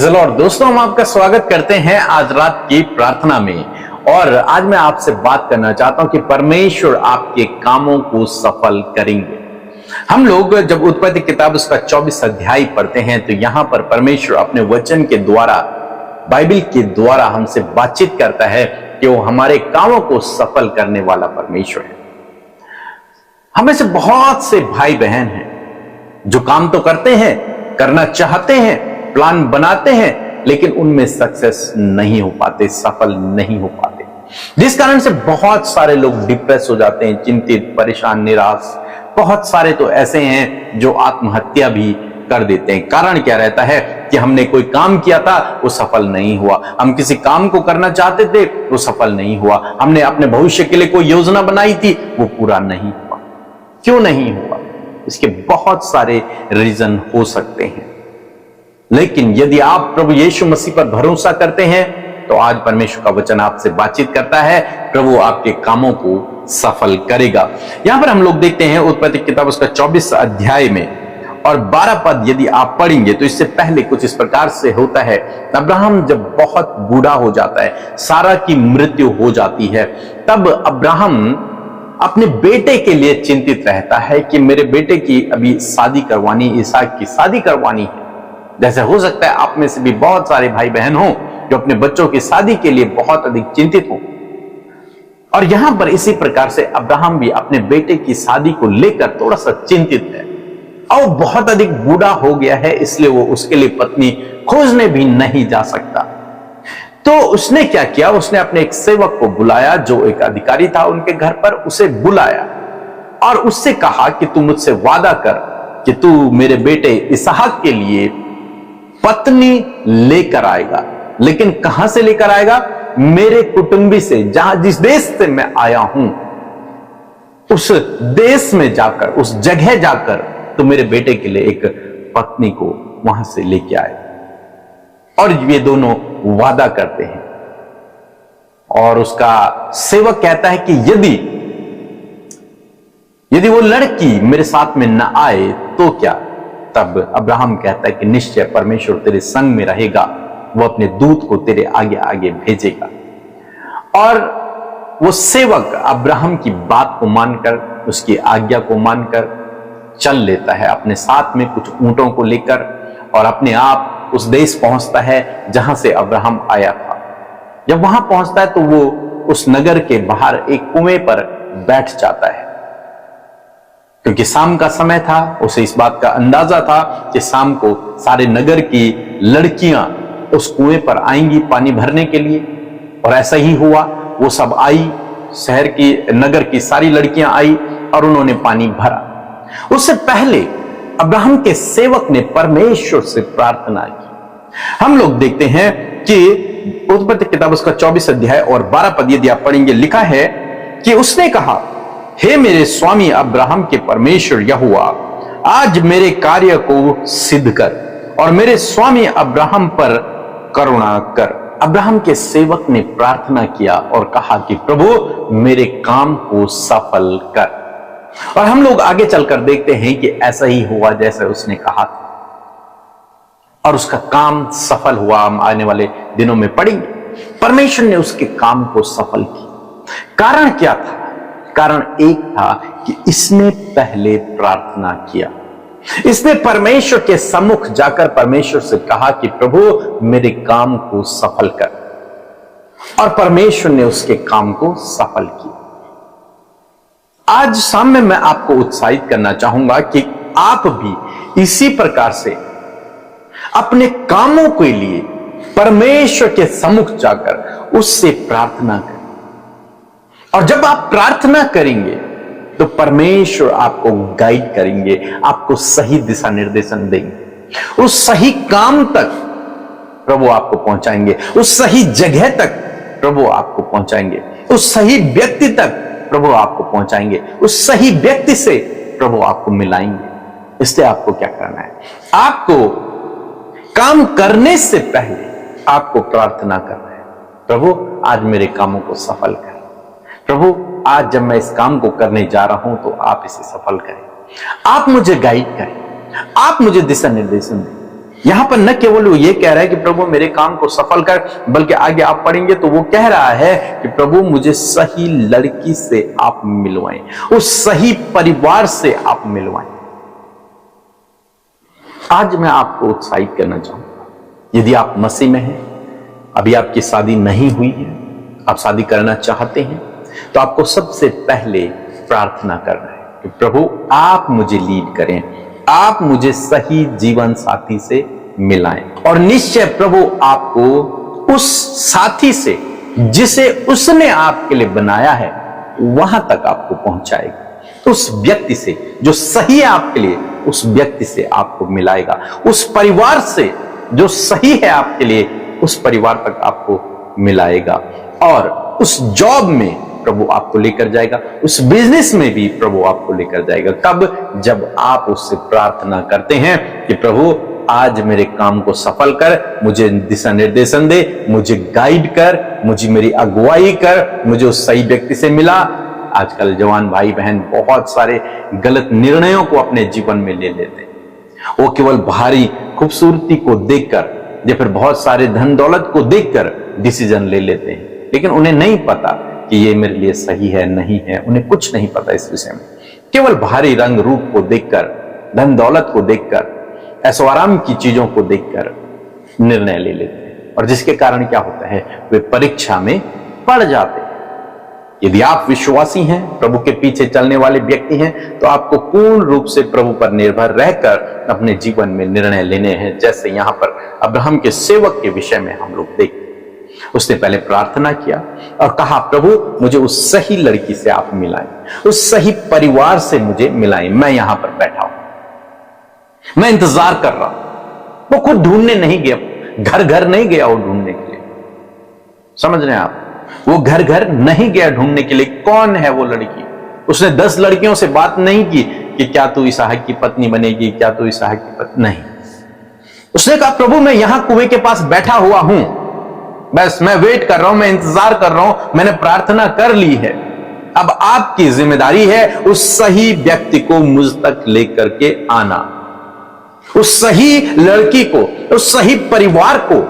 Praise the Lord. दोस्तों, हम आपका स्वागत करते हैं आज रात की प्रार्थना में। और आज मैं आपसे बात करना चाहता हूं कि परमेश्वर आपके कामों को सफल करेंगे। हम लोग जब उत्पत्ति किताब उसका 24 अध्याय पढ़ते हैं तो यहां पर परमेश्वर अपने वचन के द्वारा, बाइबल के द्वारा हमसे बातचीत करता है कि वो हमारे कामों को सफल करने वाला परमेश्वर है। हमें से बहुत से भाई बहन हैं जो काम तो करते हैं, करना चाहते हैं, प्लान बनाते हैं, लेकिन उनमें सक्सेस नहीं हो पाते, सफल नहीं हो पाते, जिस कारण से बहुत सारे लोग डिप्रेस हो जाते हैं, चिंतित, परेशान, निराश। बहुत सारे तो ऐसे हैं जो आत्महत्या भी कर देते हैं। कारण क्या रहता है कि हमने कोई काम किया था, वो सफल नहीं हुआ। हम किसी काम को करना चाहते थे, वो सफल नहीं हुआ। हमने अपने भविष्य के लिए कोई योजना बनाई थी, वो पूरा नहीं हुआ। क्यों नहीं हुआ? इसके बहुत सारे रीजन हो सकते हैं, लेकिन यदि आप प्रभु यीशु मसीह पर भरोसा करते हैं तो आज परमेश्वर का वचन आपसे बातचीत करता है, प्रभु आपके कामों को सफल करेगा। यहां पर हम लोग देखते हैं उत्पत्ति किताब उसका 24 अध्याय में और 12 पद यदि आप पढ़ेंगे तो इससे पहले कुछ इस प्रकार से होता है। अब्राहम जब बहुत बूढ़ा हो जाता है, सारा की मृत्यु हो जाती है, तब अब्राहम अपने बेटे के लिए चिंतित रहता है कि मेरे बेटे की अभी शादी करवानी, इसहाक की शादी करवानी है। जैसे हो सकता है आप में से भी बहुत सारे भाई बहन हो जो अपने बच्चों की शादी के लिए बहुत अधिक चिंतित हो। और यहां पर इसी प्रकार से अब्राहम भी अपने बेटे की शादी को लेकर थोड़ा सा चिंतित है और बहुत अधिक बूढ़ा हो गया है, इसलिए वो उसके लिए पत्नी खोजने भी नहीं जा सकता। तो उसने क्या किया, उसने अपने एक सेवक को बुलाया जो एक अधिकारी था उनके घर पर, उसे बुलाया और उससे कहा कि तू मुझसे वादा कर कि तू मेरे बेटे इसहाक के लिए पत्नी लेकर आएगा। लेकिन कहां से लेकर आएगा? मेरे कुटुंबी से, जहां जिस देश से मैं आया हूं उस देश में जाकर, उस जगह जाकर तो मेरे बेटे के लिए एक पत्नी को वहां से लेके आए। और ये दोनों वादा करते हैं और उसका सेवक कहता है कि यदि वो लड़की मेरे साथ में न आए तो क्या? तब अब्राहम कहता है कि निश्चय परमेश्वर तेरे संग में रहेगा, वो अपने दूत को तेरे आगे आगे भेजेगा। और वो सेवक अब्राहम की बात को मानकर, उसकी आज्ञा को मानकर चल लेता है अपने साथ में कुछ ऊंटों को लेकर और अपने आप उस देश पहुंचता है जहां से अब्राहम आया था। जब वहां पहुंचता है तो वो उस नगर के बाहर एक कुएं पर बैठ जाता है, क्योंकि शाम का समय था। उसे इस बात का अंदाजा था कि शाम को सारे नगर की लड़कियां उस कुएं पर आएंगी पानी भरने के लिए, और ऐसा ही हुआ। वो सब आई, शहर की, नगर की सारी लड़कियां आई और उन्होंने पानी भरा। उससे पहले अब्राहम के सेवक ने परमेश्वर से प्रार्थना की। हम लोग देखते हैं कि उत्पत्ति किताब उसका 24 अध्याय और 12 पद यदि आप पढ़ेंगे, लिखा है कि उसने कहा, हे मेरे स्वामी अब्राहम के परमेश्वर यहोवा, आज मेरे कार्य को सिद्ध कर और मेरे स्वामी अब्राहम पर करुणा कर। अब्राहम के सेवक ने प्रार्थना किया और कहा कि प्रभु मेरे काम को सफल कर। और हम लोग आगे चलकर देखते हैं कि ऐसा ही हुआ जैसे उसने कहा था और उसका काम सफल हुआ। हम आने वाले दिनों में पढ़ेंगे परमेश्वर ने उसके काम को सफल किया। कारण क्या था? कारण एक था कि इसने पहले प्रार्थना किया। इसने परमेश्वर के सम्मुख जाकर परमेश्वर से कहा कि प्रभु मेरे काम को सफल कर, और परमेश्वर ने उसके काम को सफल किया। आज शाम में मैं आपको उत्साहित करना चाहूंगा कि आप भी इसी प्रकार से अपने कामों के लिए परमेश्वर के सम्मुख जाकर उससे प्रार्थना करें। और जब आप प्रार्थना करेंगे तो परमेश्वर आपको गाइड करेंगे, आपको सही दिशा निर्देशन देंगे, उस सही काम तक प्रभु आपको पहुंचाएंगे, उस सही जगह तक प्रभु आपको पहुंचाएंगे, उस सही व्यक्ति तक प्रभु आपको पहुंचाएंगे, उस सही व्यक्ति से प्रभु आपको मिलाएंगे। इसलिए आपको क्या करना है? आपको काम करने से पहले आपको प्रार्थना करना है, प्रभु आज मेरे कामों को सफल कर। प्रभु आज जब मैं इस काम को करने जा रहा हूं तो आप इसे सफल करें, आप मुझे गाइड करें, आप मुझे दिशा निर्देशन दें, यहां पर न केवल वो ये कह रहा है कि प्रभु मेरे काम को सफल कर, बल्कि आगे आप पढ़ेंगे तो वो कह रहा है कि प्रभु मुझे सही लड़की से आप मिलवाएं, उस सही परिवार से आप मिलवाएं। आज मैं आपको उत्साहित करना चाहूंगा, यदि आप मसीह में हैं, अभी आपकी शादी नहीं हुई है, आप शादी करना चाहते हैं, तो आपको सबसे पहले प्रार्थना करना है कि प्रभु आप मुझे लीड करें, आप मुझे सही जीवन साथी से मिलाएं, और निश्चय प्रभु आपको उस साथी से जिसे उसने आपके लिए बनाया है वहां तक आपको पहुंचाएगा, उस व्यक्ति से जो सही है आपके लिए, उस व्यक्ति से आपको मिलाएगा, उस परिवार से जो सही है आपके लिए, उस परिवार तक आपको मिलाएगा, और उस जॉब में प्रभु आपको लेकर जाएगा, उस बिजनेस में भी प्रभु आपको लेकर जाएगा। कब? जब आप उससे प्रार्थना करते हैं कि प्रभु आज मेरे काम को सफल कर, मुझे दिशा निर्देशन दे, मुझे गाइड कर, मुझे मेरी अगुवाई कर, मुझे उस सही व्यक्ति से मिला। आजकल जवान भाई बहन बहुत सारे गलत निर्णयों को अपने जीवन में ले लेते हैं। वो केवल बाहरी खूबसूरती को देखकर या फिर बहुत सारे धन दौलत को देखकर डिसीजन ले लेते हैं, लेकिन उन्हें नहीं पता कि ये मेरे लिए सही है नहीं है। उन्हें कुछ नहीं पता इस विषय में। केवल बाहरी रंग रूप को देखकर, धन दौलत को देखकर, ऐशो आराम की चीजों को देखकर निर्णय ले लेते हैं, और जिसके कारण क्या होता है, वे परीक्षा में पड़ जाते हैं। यदि आप विश्वासी हैं, प्रभु के पीछे चलने वाले व्यक्ति हैं, तो आपको पूर्ण रूप से प्रभु पर निर्भर रहकर अपने जीवन में निर्णय लेने हैं। जैसे यहां पर अब्राहम के सेवक के विषय में हम लोग देखते हैं, उसने पहले प्रार्थना किया और कहा प्रभु मुझे उस सही लड़की से आप मिलाएं, उस सही परिवार से मुझे मिलाएं। मैं यहां पर बैठा हूं, मैं इंतजार कर रहा हूं। वो खुद ढूंढने नहीं गया, घर घर नहीं गया वो ढूंढने के लिए। समझ रहे हैं आप? वो घर घर नहीं गया ढूंढने के लिए। कौन है वो लड़की? उसने 10 लड़कियों से बात नहीं की कि क्या तू इसहाक की पत्नी बनेगी, क्या तू इसहाक की पत्नी, नहीं। उसने कहा प्रभु मैं यहां कुएं के पास बैठा हुआ हूं, बस मैं वेट कर रहा हूं, मैं इंतजार कर रहा हूं, मैंने प्रार्थना कर ली है। अब आपकी जिम्मेदारी है उस सही व्यक्ति को मुझ तक लेकर के आना, उस सही लड़की को, उस सही परिवार को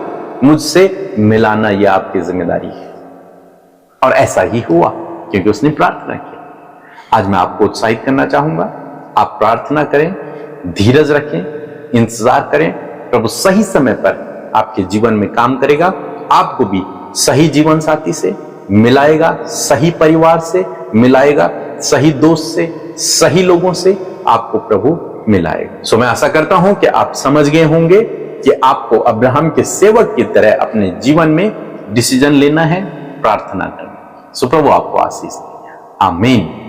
मुझसे मिलाना। यह आपकी जिम्मेदारी है। और ऐसा ही हुआ क्योंकि उसने प्रार्थना की। आज मैं आपको उत्साहित करना चाहूंगा, आप प्रार्थना करें, धीरज रखें, इंतजार करें। प्रभु सही समय पर आपके जीवन में काम करेगा, आपको भी सही जीवन साथी से मिलाएगा, सही परिवार से मिलाएगा, सही दोस्त से, सही लोगों से आपको प्रभु मिलाएगा। सो मैं आशा करता हूं कि आप समझ गए होंगे कि आपको अब्राहम के सेवक की तरह अपने जीवन में डिसीजन लेना है, प्रार्थना करना। सो प्रभु आपको आशीष दे। आमीन।